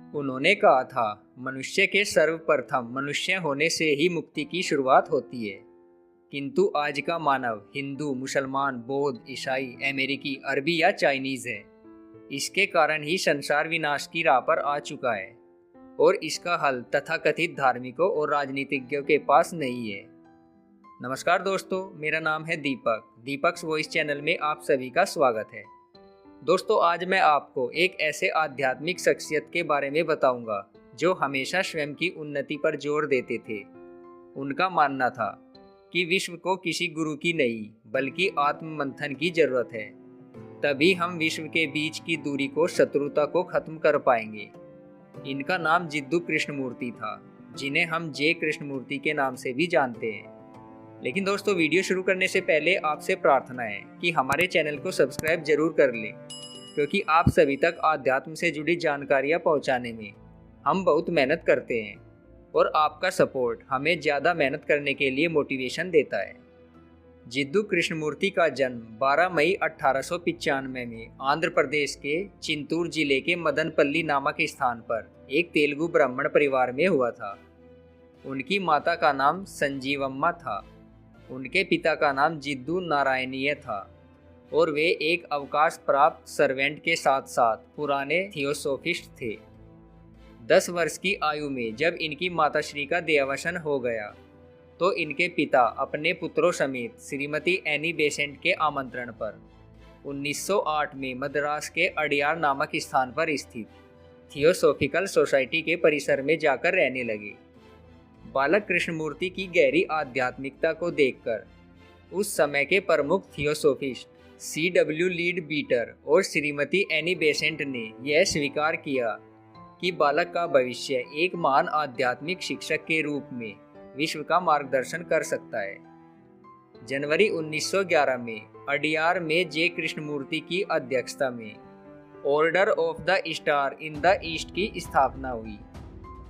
उन्होंने कहा था, मनुष्य के सर्वप्रथम मनुष्य होने से ही मुक्ति की शुरुआत होती है। किंतु आज का मानव हिंदू, मुसलमान, बौद्ध, ईसाई, अमेरिकी, अरबी या चाइनीज है। इसके कारण ही संसार विनाश की राह पर आ चुका है और इसका हल तथाकथित धार्मिकों और राजनीतिज्ञों के पास नहीं है। नमस्कार दोस्तों, मेरा नाम है दीपक्स वॉइस चैनल में आप सभी का स्वागत है। दोस्तों, आज मैं आपको एक ऐसे आध्यात्मिक शख्सियत के बारे में बताऊंगा जो हमेशा स्वयं की उन्नति पर जोर देते थे। उनका मानना था कि विश्व को किसी गुरु की नहीं बल्कि आत्म मंथन की जरूरत है। तभी हम विश्व के बीच की दूरी को, शत्रुता को खत्म कर पाएंगे। इनका नाम जिद्दू कृष्णमूर्ति था, जिन्हें हम जे कृष्णमूर्ति के नाम से भी जानते हैं। लेकिन दोस्तों, वीडियो शुरू करने से पहले आपसे प्रार्थना है कि हमारे चैनल को सब्सक्राइब जरूर कर लें, क्योंकि आप सभी तक आध्यात्म से जुड़ी जानकारियां पहुंचाने में हम बहुत मेहनत करते हैं और आपका सपोर्ट हमें ज़्यादा मेहनत करने के लिए मोटिवेशन देता है। जिद्दू कृष्णमूर्ति का जन्म 12 मई 1895 में आंध्र प्रदेश के चिंतूर जिले के मदनपल्ली नामक स्थान पर एक तेलुगु ब्राह्मण परिवार में हुआ था। उनकी माता का नाम संजीवम्मा था। उनके पिता का नाम जिद्दू नारायणीय था और वे एक अवकाश प्राप्त सर्वेंट के साथ साथ पुराने थियोसोफिस्ट थे। 10 वर्ष की आयु में जब इनकी माताश्री का देहावसान हो गया तो इनके पिता अपने पुत्रों समेत श्रीमती एनी बेसेंट के आमंत्रण पर 1908 में मद्रास के अडियार नामक स्थान पर स्थित थियोसोफिकल सोसाइटी के परिसर में जाकर रहने लगे। बालक कृष्णमूर्ति की गहरी आध्यात्मिकता को देखकर उस समय के प्रमुख थियोसोफिस्ट C.W. लीड बीटर और श्रीमती एनी बेसेंट ने यह स्वीकार किया कि बालक का भविष्य एक महान आध्यात्मिक शिक्षक के रूप में विश्व का मार्गदर्शन कर सकता है। जनवरी 1911 में अडियार में जे कृष्णमूर्ति की अध्यक्षता में order of the star in the east की स्थापना हुई।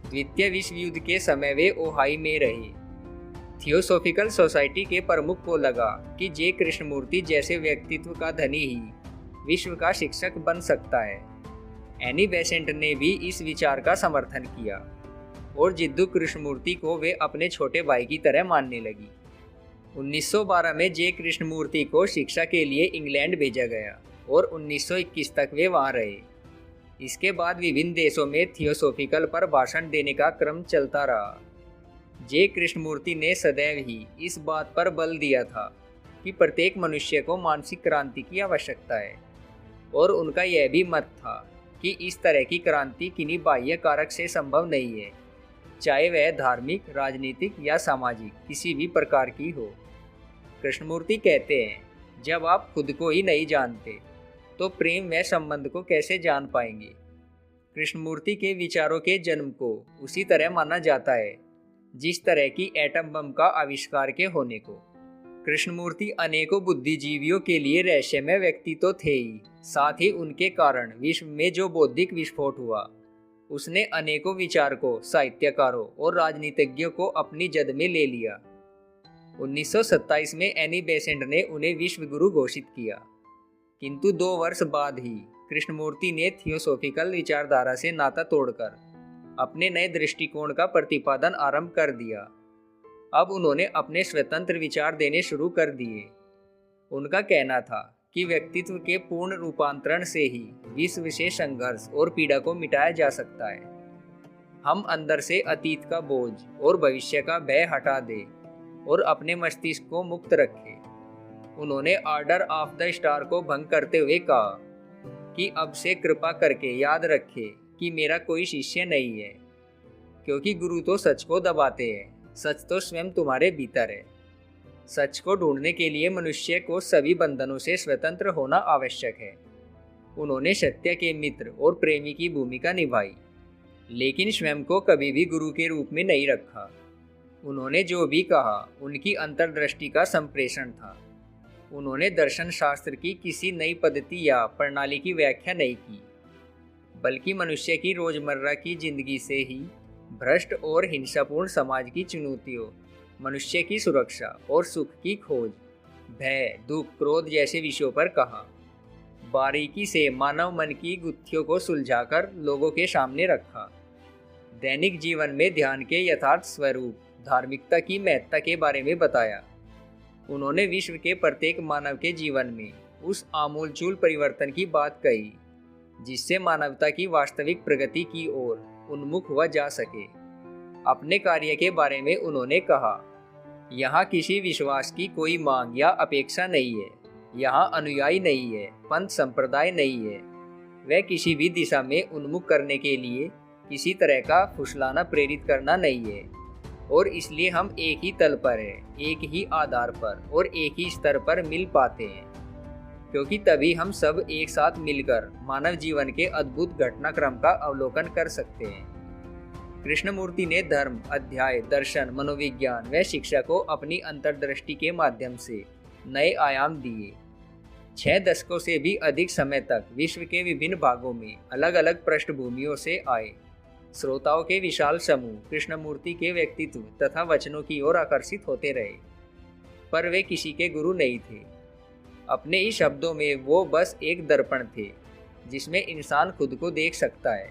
द्वितीय विश्व युद्ध के समय वे ओहाई में रहे। थियोसोफिकल सोसाइटी के प्रमुख को लगा कि जे कृष्णमूर्ति जैसे व्यक्तित्व का धनी ही विश्व का शिक्षक बन सकता है। एनी बेसेंट ने भी इस विचार का समर्थन किया और जिद्दू कृष्णमूर्ति को वे अपने छोटे भाई की तरह मानने लगी। 1912 में जे कृष्णमूर्ति को शिक्षा के लिए इंग्लैंड भेजा गया और 1921 तक वे वहां रहे। इसके बाद विभिन्न देशों में थियोसोफिकल पर भाषण देने का क्रम चलता रहा। जे कृष्णमूर्ति ने सदैव ही इस बात पर बल दिया था कि प्रत्येक मनुष्य को मानसिक क्रांति की आवश्यकता है और उनका यह भी मत था कि इस तरह की क्रांति किन्हीं बाह्य कारक से संभव नहीं है, चाहे वह धार्मिक, राजनीतिक या सामाजिक किसी भी प्रकार की हो। कृष्णमूर्ति कहते हैं, जब आप खुद को ही नहीं जानते तो प्रेम व संबंध को कैसे जान पाएंगे। कृष्णमूर्ति के विचारों के जन्म को उसी तरह माना जाता है जिस तरह की एटम बम का आविष्कार के होने को। कृष्णमूर्ति अनेकों बुद्धिजीवियों के लिए रहस्यमय व्यक्ति तो थे ही, साथ ही उनके कारण विश्व में जो बौद्धिक विस्फोट हुआ उसने अनेकों विचारकों, साहित्यकारों और राजनीतिज्ञों को अपनी जद में ले लिया। 1927 में एनी बेसेंट ने उन्हें विश्व गुरु घोषित किया, किंतु 2 वर्ष बाद ही कृष्णमूर्ति ने थियोसोफिकल विचारधारा से नाता तोड़कर अपने नए दृष्टिकोण का प्रतिपादन आरंभ कर दिया। अब उन्होंने अपने स्वतंत्र विचार देने शुरू कर दिए। उनका कहना था कि व्यक्तित्व के पूर्ण रूपांतरण से ही विश्व से संघर्ष और पीड़ा को मिटाया जा सकता है। हम अंदर से अतीत का बोझ और भविष्य का भय हटा दें और अपने मस्तिष्क को मुक्त रखें। उन्होंने ऑर्डर ऑफ द स्टार को भंग करते हुए कहा कि अब से कृपा करके याद रखें कि मेरा कोई शिष्य नहीं है, क्योंकि गुरु तो सच को दबाते हैं, सच तो स्वयं तुम्हारे भीतर है। सच को ढूंढने के लिए मनुष्य को सभी बंधनों से स्वतंत्र होना आवश्यक है। उन्होंने सत्य के मित्र और प्रेमी की भूमिका निभाई, लेकिन स्वयं को कभी भी गुरु के रूप में नहीं रखा। उन्होंने जो भी कहा उनकी अंतर्दृष्टि का संप्रेषण था। उन्होंने दर्शन शास्त्र की किसी नई पद्धति या प्रणाली की व्याख्या नहीं की, बल्कि मनुष्य की रोजमर्रा की जिंदगी से ही भ्रष्ट और हिंसापूर्ण समाज की चुनौतियों, मनुष्य की सुरक्षा और सुख की खोज, भय, दुख, क्रोध जैसे विषयों पर कहा। बारीकी से मानव मन की गुत्थियों को सुलझाकर लोगों के सामने रखा। दैनिक जीवन में ध्यान के यथार्थ स्वरूप, धार्मिकता की महत्ता के बारे में बताया। उन्होंने विश्व के प्रत्येक मानव के जीवन में उस आमूलचूल परिवर्तन की बात कही जिससे मानवता की वास्तविक प्रगति की ओर उन्मुख हुआ जा सके। अपने कार्य के बारे में उन्होंने कहा, यहाँ किसी विश्वास की कोई मांग या अपेक्षा नहीं है, यहाँ अनुयायी नहीं है, पंथ संप्रदाय नहीं है। वह किसी भी दिशा में उन्मुख करने के लिए किसी तरह का फुसलाना प्रेरित करना नहीं है, और इसलिए हम एक ही तल पर हैं, एक ही आधार पर और एक ही स्तर पर मिल पाते हैं, क्योंकि तभी हम सब एक साथ मिलकर मानव जीवन के अद्भुत घटनाक्रम का अवलोकन कर सकते हैं। कृष्णमूर्ति ने धर्म, अध्याय, दर्शन, मनोविज्ञान व शिक्षा को अपनी अंतर्दृष्टि के माध्यम से नए आयाम दिए। 6 दशकों से भी अधिक समय तक विश्व के विभिन्न भागों में अलग अलग पृष्ठभूमियों से आए श्रोताओं के विशाल समूह कृष्णमूर्ति के व्यक्तित्व तथा वचनों की ओर आकर्षित होते रहे, पर वे किसी के गुरु नहीं थे। अपने ही शब्दों में वो बस एक दर्पण थे जिसमें इंसान खुद को देख सकता है।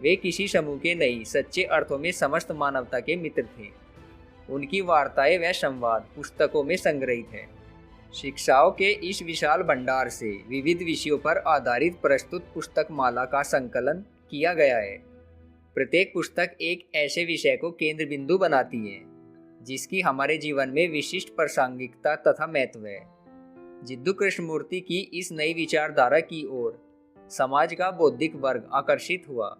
वे किसी समूह के नहीं, सच्चे अर्थों में समस्त मानवता के मित्र थे। उनकी वार्ताएं व संवाद पुस्तकों में संग्रहित है। शिक्षाओं के इस विशाल भंडार से विविध विषयों पर आधारित प्रस्तुत पुस्तक माला का संकलन किया गया है। प्रत्येक पुस्तक एक ऐसे विषय को केंद्र बिंदु बनाती है जिसकी हमारे जीवन में विशिष्ट प्रासंगिकता तथा महत्व है। जिद्दू कृष्णमूर्ति की इस नई विचारधारा की ओर समाज का बौद्धिक वर्ग आकर्षित हुआ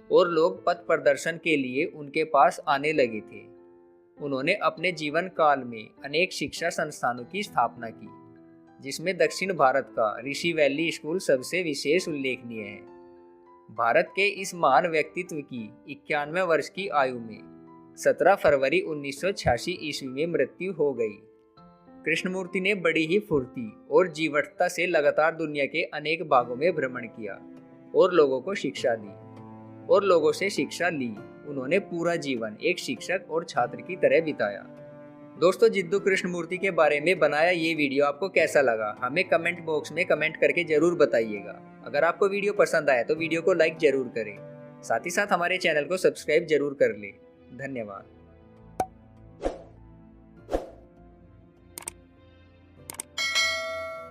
और लोग पथ प्रदर्शन के लिए उनके पास आने लगे थे। उन्होंने अपने जीवन काल में अनेक शिक्षा संस्थानों की स्थापना की, जिसमें दक्षिण भारत का ऋषि वैली स्कूल सबसे विशेष उल्लेखनीय है। भारत के इस महान व्यक्तित्व की 91 वर्ष की आयु में 17 फरवरी 1986 ईस्वी में मृत्यु हो गई। कृष्णमूर्ति ने बड़ी ही फुर्ती और जीवटता से लगातार दुनिया के अनेक भागों में भ्रमण किया और लोगों को शिक्षा दी और लोगों से शिक्षा ली। उन्होंने पूरा जीवन एक शिक्षक और छात्र की तरह बिताया। दोस्तों, जिद्दू कृष्णमूर्ति के बारे में बनाया ये वीडियो आपको कैसा लगा, हमें कमेंट बॉक्स में कमेंट करके जरूर बताइएगा। अगर आपको वीडियो पसंद आया तो वीडियो को लाइक जरूर करें, साथ ही साथ हमारे चैनल को सब्सक्राइब जरूर कर लें। धन्यवाद।